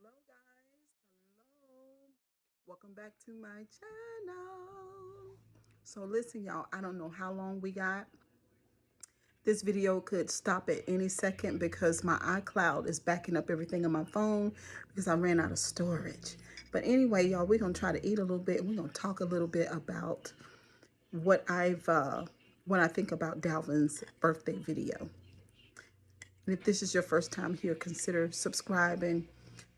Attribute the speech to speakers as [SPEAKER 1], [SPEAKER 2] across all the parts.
[SPEAKER 1] Hello, guys. Hello. Welcome back to my channel. So, listen, y'all, I don't know how long we got. This video could stop at any second because my iCloud is backing up everything on my phone because I ran out of storage. But anyway, y'all, we're going to try to eat a little bit and we're going to talk a little bit about what when I think about Dalvin's birthday video. And if this is your first time here, consider subscribing.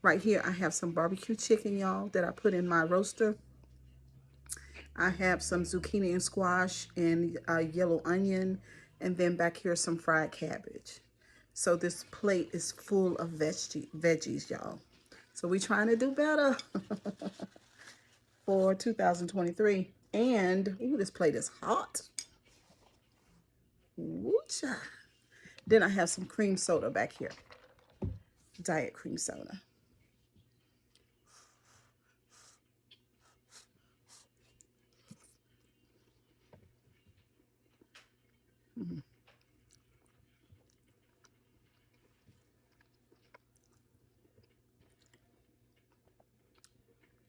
[SPEAKER 1] Right here, I have some barbecue chicken, y'all, that I put in my roaster. I have some zucchini and squash and yellow onion. And then back here, some fried cabbage. So this plate is full of veggies, y'all. So we're trying to do better for 2023. And, ooh, this plate is hot. Woo-cha. Then I have some cream soda back here. Diet cream soda.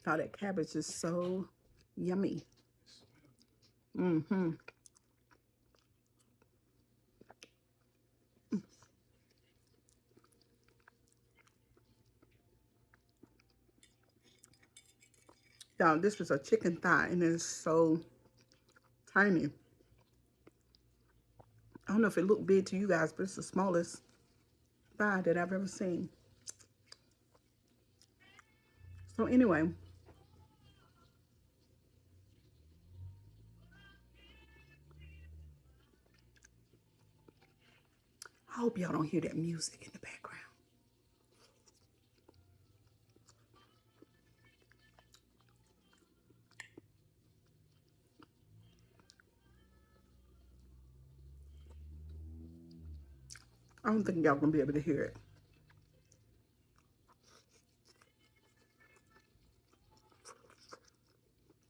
[SPEAKER 1] Oh, that cabbage is so yummy. Mm-hmm. Y'all, this is a chicken thigh and it's so tiny. I don't know if it looked big to you guys, but it's the smallest thigh that I've ever seen. So anyway, I hope y'all don't hear that music in the background. I don't think y'all gonna be able to hear it.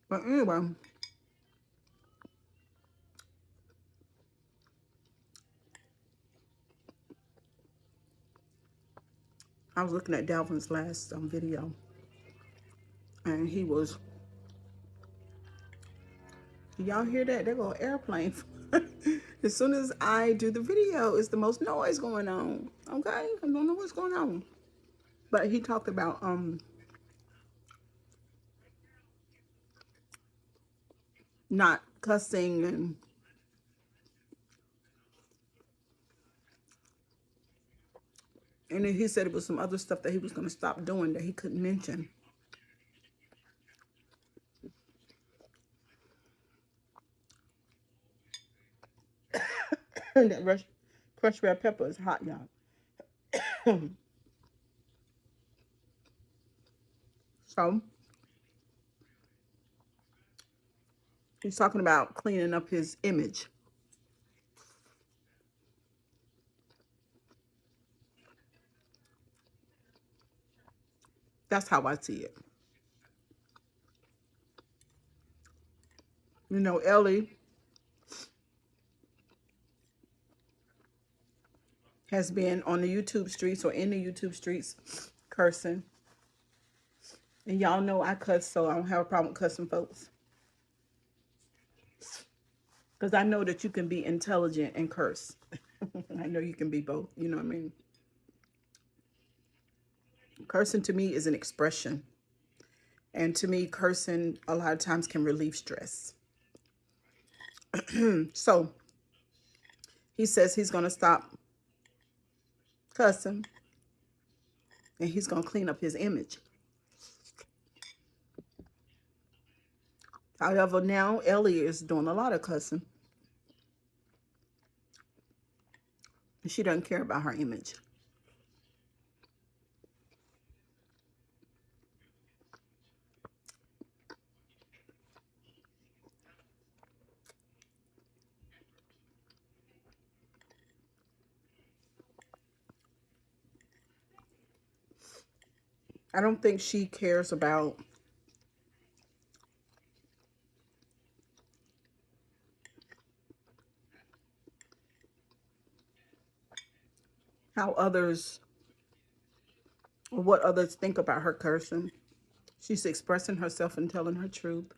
[SPEAKER 1] But anyway, I was looking at Dalvin's last video and he was, y'all hear that? There go an airplane. As soon as I do the video, it's the most noise going on. Okay, I don't know what's going on. But he talked about not cussing and then he said it was some other stuff that he was going to stop doing that he couldn't mention. And that crushed red pepper is hot, y'all. So he's talking about cleaning up his image. That's how I see it. You know, Ellie has been on the YouTube streets or in the YouTube streets cursing. And y'all know I cuss, so I don't have a problem with cussing folks. Because I know that you can be intelligent and curse. I know you can be both. You know what I mean? Cursing to me is an expression. And to me, cursing a lot of times can relieve stress. So he says he's going to stop cussing and he's going to clean up his image. However, now Ellie is doing a lot of cussing. And she doesn't care about her image. I don't think she cares about how others or what others think about her cursing. She's expressing herself and telling her truth.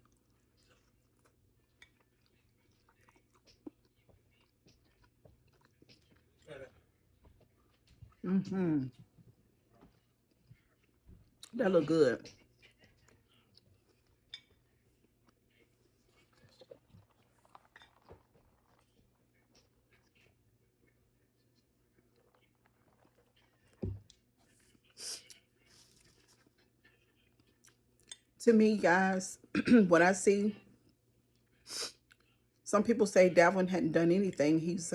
[SPEAKER 1] That look good. To me, guys, what I see, some people say Dalvin hadn't done anything. He's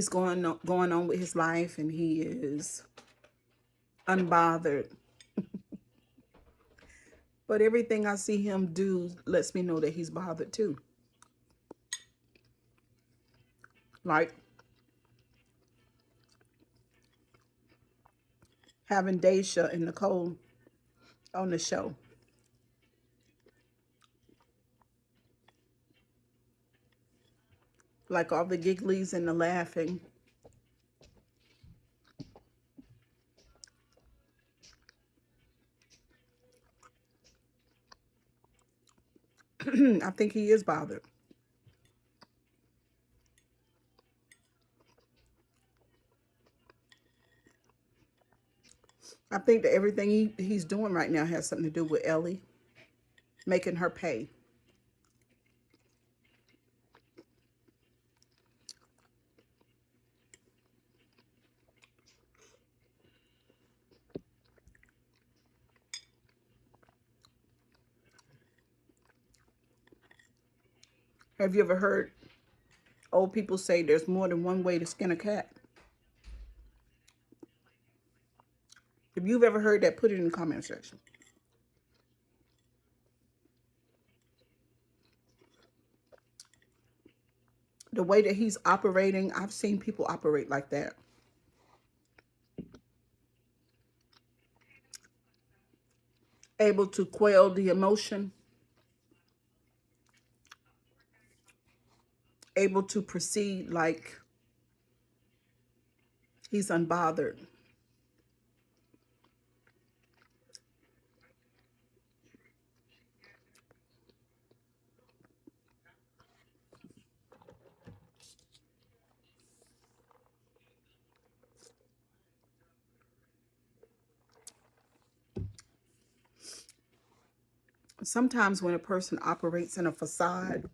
[SPEAKER 1] going on with his life, and he is unbothered. But everything I see him do lets me know that he's bothered too. Like having Daisha and Nicole on the show. Like all the gigglies and the laughing. I think he is bothered. I think that everything he's doing right now has something to do with Ellie, making her pay. Have you ever heard old people say there's more than one way to skin a cat? If you've ever heard that, put it in the comment section. The way that he's operating, I've seen people operate like that. Able to quell the emotion, able to proceed like he's unbothered. Sometimes when a person operates in a facade,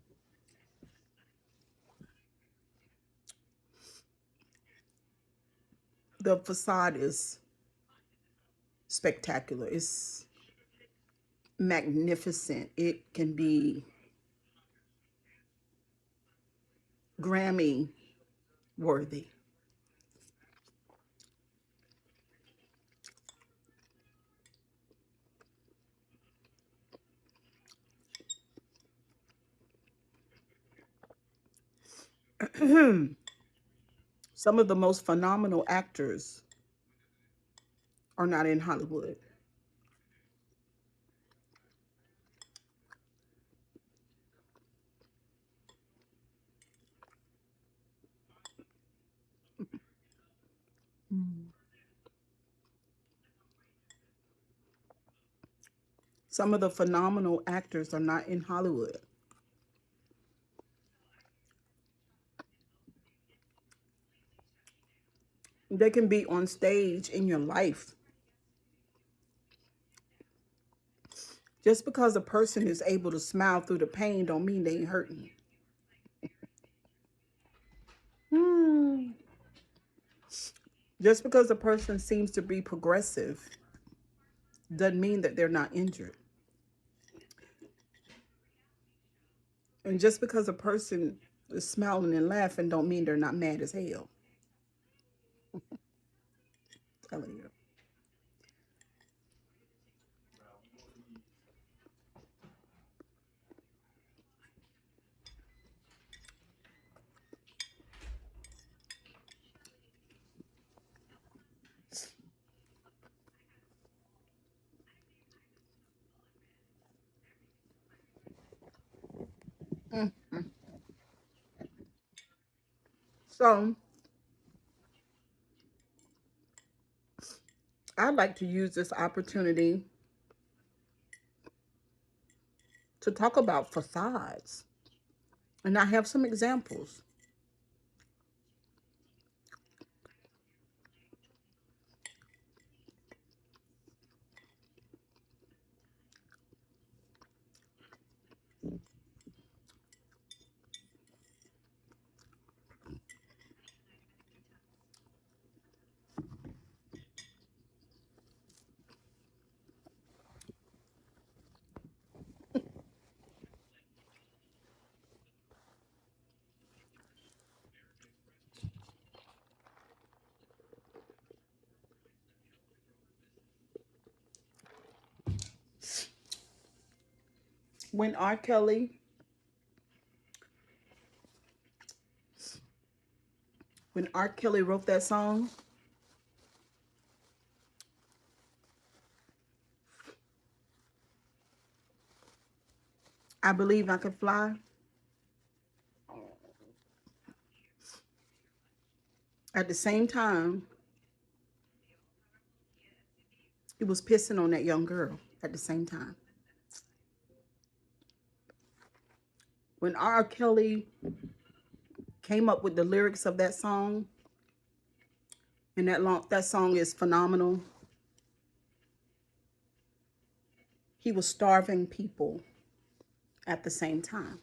[SPEAKER 1] the facade is spectacular. It's magnificent. It can be Grammy worthy. Some of the most phenomenal actors are not in Hollywood. Some of the phenomenal actors are not in Hollywood. They can be on stage in your life. Just because a person is able to smile through the pain don't mean they ain't hurting. Hmm. Just because a person seems to be progressive doesn't mean that they're not injured. And just because a person is smiling and laughing don't mean they're not mad as hell. Telling you. So I'd like to use this opportunity to talk about facades. And I have some examples. When R. Kelly, when R. Kelly wrote that song, I Believe I Could Fly, at the same time, he was pissing on that young girl at the same time. When R. Kelly came up with the lyrics of that song, and that song is phenomenal. He was starving people at the same time.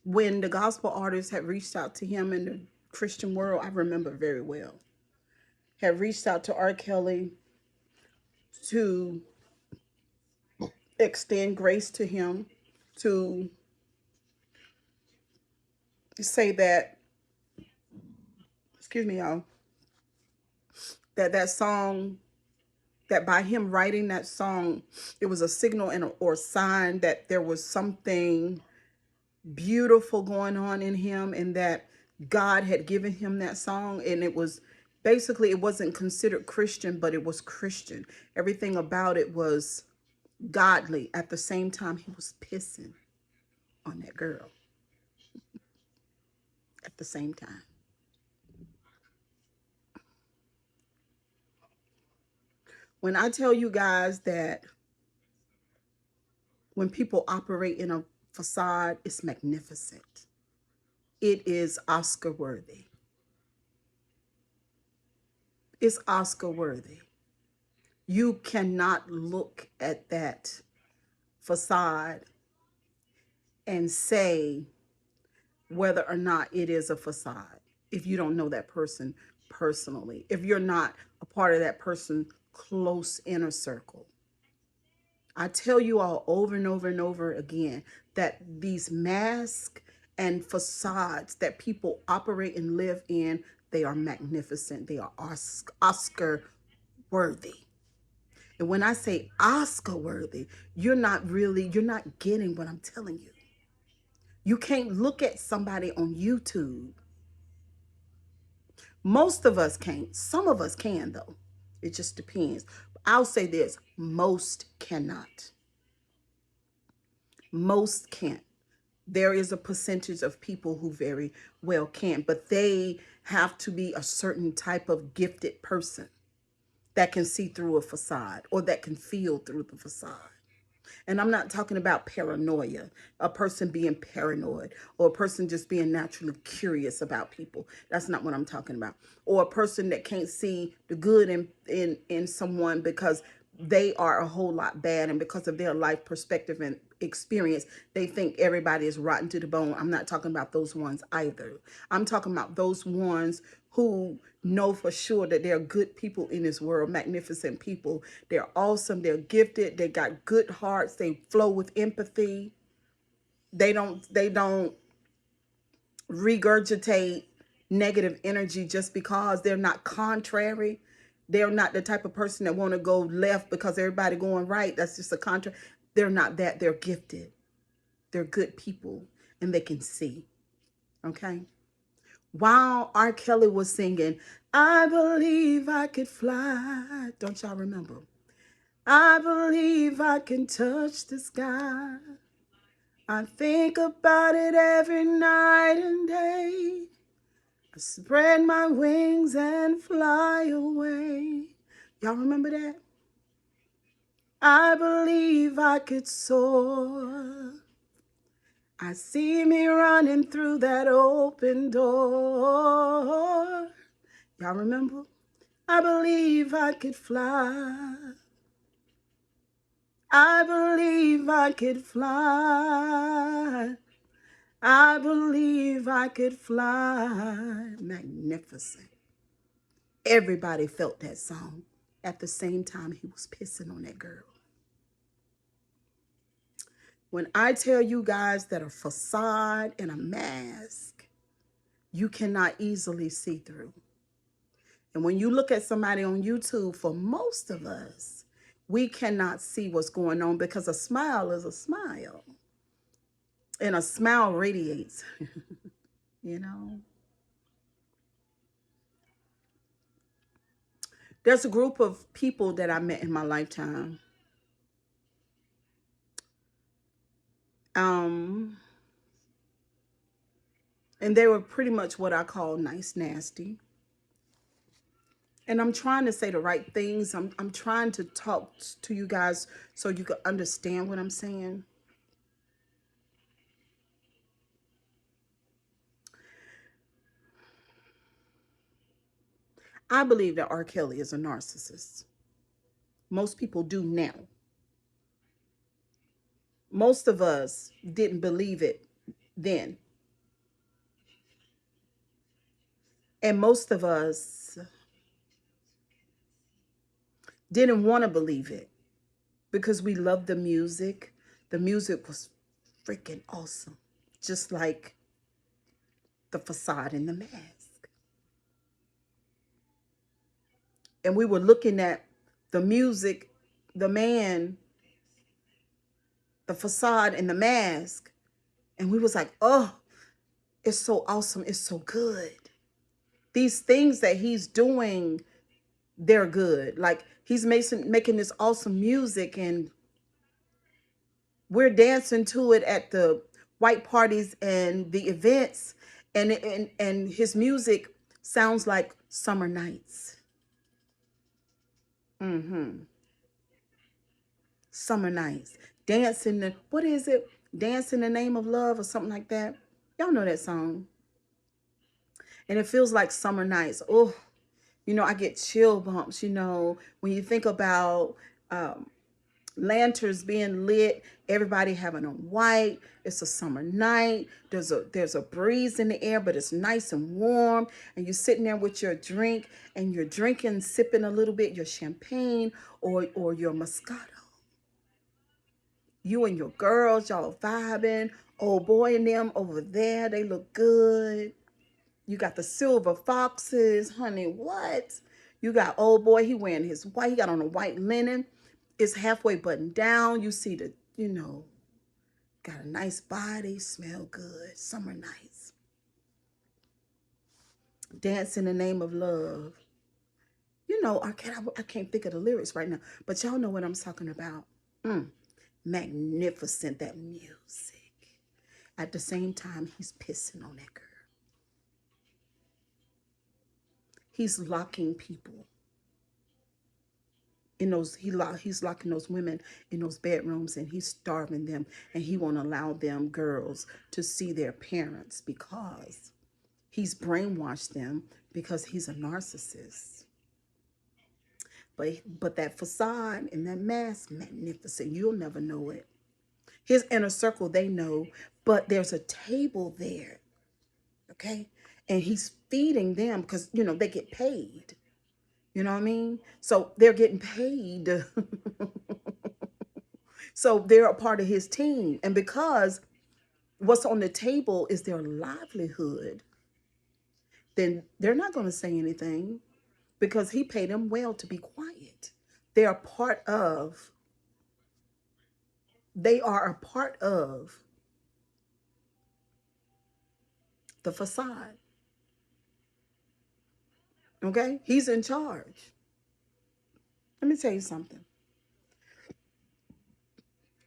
[SPEAKER 1] When the gospel artists had reached out to him in the Christian world, I remember very well, had reached out to R. Kelly to extend grace to him, to say that, excuse me, y'all, that song, that by him writing that song, it was a signal or sign that there was something beautiful going on in him, and that God had given him that song. And it was basically, it wasn't considered Christian, but it was Christian. Everything about it was godly. At the same time, he was pissing on that girl at the same time. When I tell you guys that when people operate in a facade, it's magnificent. It is Oscar worthy. It's Oscar worthy. You cannot look at that facade and say whether or not it is a facade if you don't know that person personally, if you're not a part of that person's close inner circle. I tell you all over and over and over again that these masks and facades that people operate and live in, they are magnificent. They are Oscar worthy. And when I say Oscar worthy, you're not getting what I'm telling you. You can't look at somebody on YouTube. Most of us can't. Some of us can, though. It just depends. I'll say this, most cannot. Most can't. There is a percentage of people who very well can, but they have to be a certain type of gifted person that can see through a facade, or that can feel through the facade. And I'm not talking about paranoia, a person being paranoid, or a person just being naturally curious about people. That's not what I'm talking about. Or a person that can't see the good in someone because they are a whole lot bad, and because of their life perspective and experience, they think everybody is rotten to the bone. I'm not talking about those ones either. I'm talking about those ones who know for sure that they're good people in this world, magnificent people. They're awesome. They're gifted. They got good hearts. They flow with empathy. They don't regurgitate negative energy just because. They're not contrary. They're not the type of person that want to go left because everybody going right. That's just a contrary. They're not that. They're gifted. They're good people, and they can see. Okay? While R. Kelly was singing, I believe I could fly. Don't y'all remember? I believe I can touch the sky. I think about it every night and day. Spread my wings and fly away. Y'all remember that? I believe I could soar. I see me running through that open door. Y'all remember? I believe I could fly. I believe I could fly. I believe I could fly. Magnificent. Everybody felt that song at the same time he was pissing on that girl. When I tell you guys that a facade and a mask, you cannot easily see through. And when you look at somebody on YouTube, for most of us, we cannot see what's going on because a smile is a smile. And a smile radiates, you know. There's a group of people that I met in my lifetime. And they were pretty much what I call nice nasty. And I'm trying to say the right things. I'm trying to talk to you guys so you can understand what I'm saying. I believe that R. Kelly is a narcissist. Most people do now. Most of us didn't believe it then. And most of us didn't want to believe it because we loved the music. The music was freaking awesome. Just like the facade and the mask. And we were looking at the music, the man, the facade and the mask. And we was like, oh, it's so awesome. It's so good. These things that he's doing, they're good. Like he's making this awesome music and we're dancing to it at the white parties and the events. And his music sounds like summer nights. Summer nights. Dancing the, what is it? Dance in the Name of Love or something like that. Y'all know that song. And it feels like summer nights. Oh, you know, I get chill bumps, you know, when you think about lanterns being lit, everybody having on white. It's a summer night. There's a breeze in the air, but it's nice and warm. And you're sitting there with your drink and you're drinking, sipping a little bit, your champagne or your Moscato. You and your girls, y'all vibing. Old boy and them over there, they look good. You got the silver foxes, honey, what? You got old boy, he wearing his white, he got on a white linen. It's halfway buttoned down. You see the, you know, got a nice body, smell good, summer nights. Dance in the Name of Love. You know, I can't think of the lyrics right now, but y'all know what I'm talking about. Magnificent, that music. At the same time, he's pissing on that girl. He's locking people in those, he's locking those women in those bedrooms and he's starving them and he won't allow them girls to see their parents because he's brainwashed them because he's a narcissist. But that facade and that mask, magnificent. You'll never know it. His inner circle, they know, but there's a table there, okay? And he's feeding them because, you know, they get paid. You know what I mean? So they're getting paid. So they're a part of his team. And because what's on the table is their livelihood, then they're not going to say anything because he paid them well to be quiet. They are part of, they are a part of the facade. Okay? He's in charge. Let me tell you something.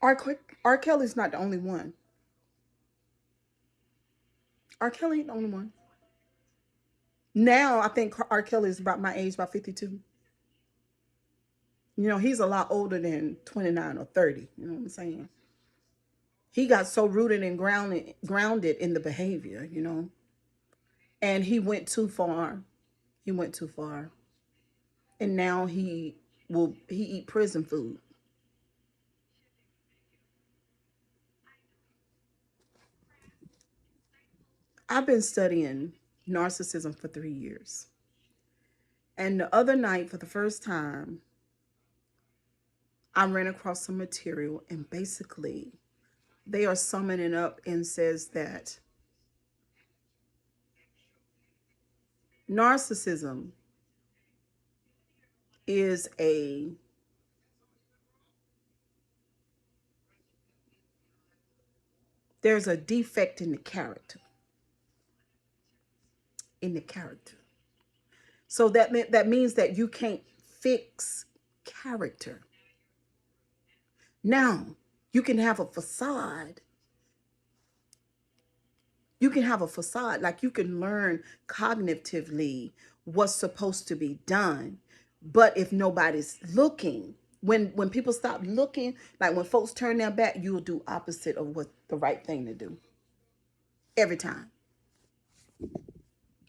[SPEAKER 1] R. Kelly's not the only one. R. Kelly ain't the only one. Now I think R. Kelly is about my age, about 52. You know, he's a lot older than 29 or 30. You know what I'm saying? He got so rooted and grounded in the behavior, you know. And he went too far. He went too far. And now he eat prison food. I've been studying narcissism for 3 years. And the other night, for the first time, I ran across some material, and basically they are summing it up and says that narcissism is there's a defect in the character. In the character. So that means that you can't fix character. Now, you can have a facade. You can have a facade, like you can learn cognitively what's supposed to be done. But if nobody's looking, when people stop looking, like when folks turn their back, you'll do opposite of what the right thing to do. Every time.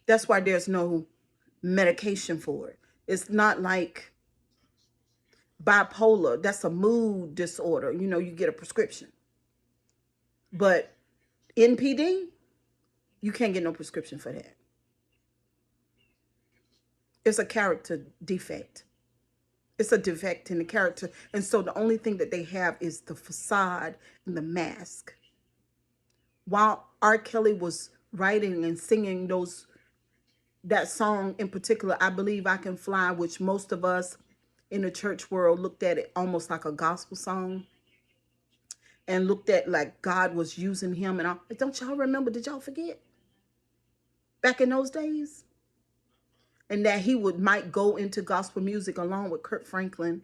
[SPEAKER 1] That's why there's no medication for it. It's not like bipolar. That's a mood disorder. You know, you get a prescription. But NPD, you can't get no prescription for that. It's a character defect. It's a defect in the character. And so the only thing that they have is the facade and the mask. While R. Kelly was writing and singing that song in particular, I Believe I Can Fly, which most of us in the church world looked at it almost like a gospel song and looked at like God was using him. And don't y'all remember, did y'all forget back in those days? And that he might go into gospel music along with Kirk Franklin.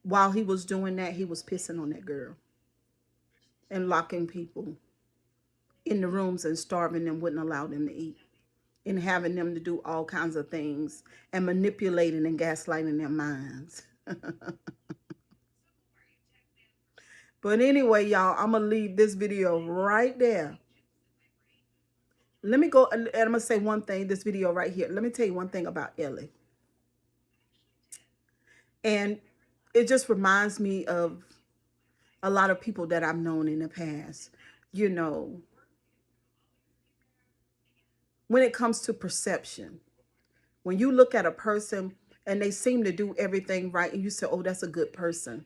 [SPEAKER 1] While he was doing that, he was pissing on that girl and locking people in the rooms and starving them, wouldn't allow them to eat, and having them to do all kinds of things and manipulating and gaslighting their minds. But anyway, y'all, I'm going to leave this video right there. Let me go, and I'm going to say one thing, this video right here. Let me tell you one thing about Ellie. And it just reminds me of a lot of people that I've known in the past. You know, when it comes to perception, when you look at a person and they seem to do everything right, and you say, oh, that's a good person,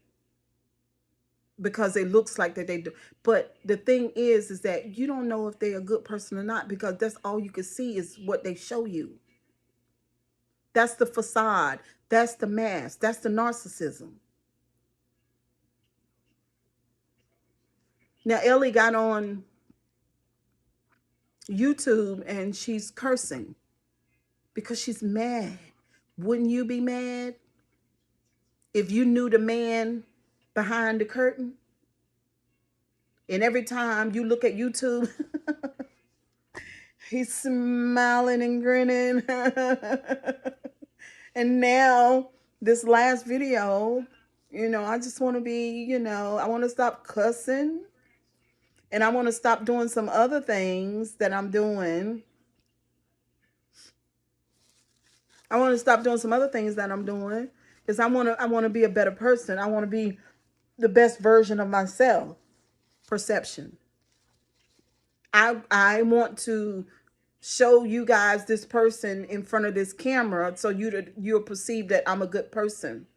[SPEAKER 1] because it looks like that they do. But the thing is that you don't know if they're a good person or not, because that's all you can see is what they show you. That's the facade. That's the mask. That's the narcissism. Now, Ellie got on YouTube and she's cursing because she's mad. Wouldn't you be mad if you knew the man behind the curtain? And every time you look at YouTube, he's smiling and grinning. And now this last video, you know, I just want to be, you know, I want to stop cussing. And I want to stop doing some other things that I'm doing. I want to stop doing some other things that I'm doing because I want to be a better person. I want to be the best version of myself. Perception. I want to show you guys this person in front of this camera so you'll perceive that I'm a good person.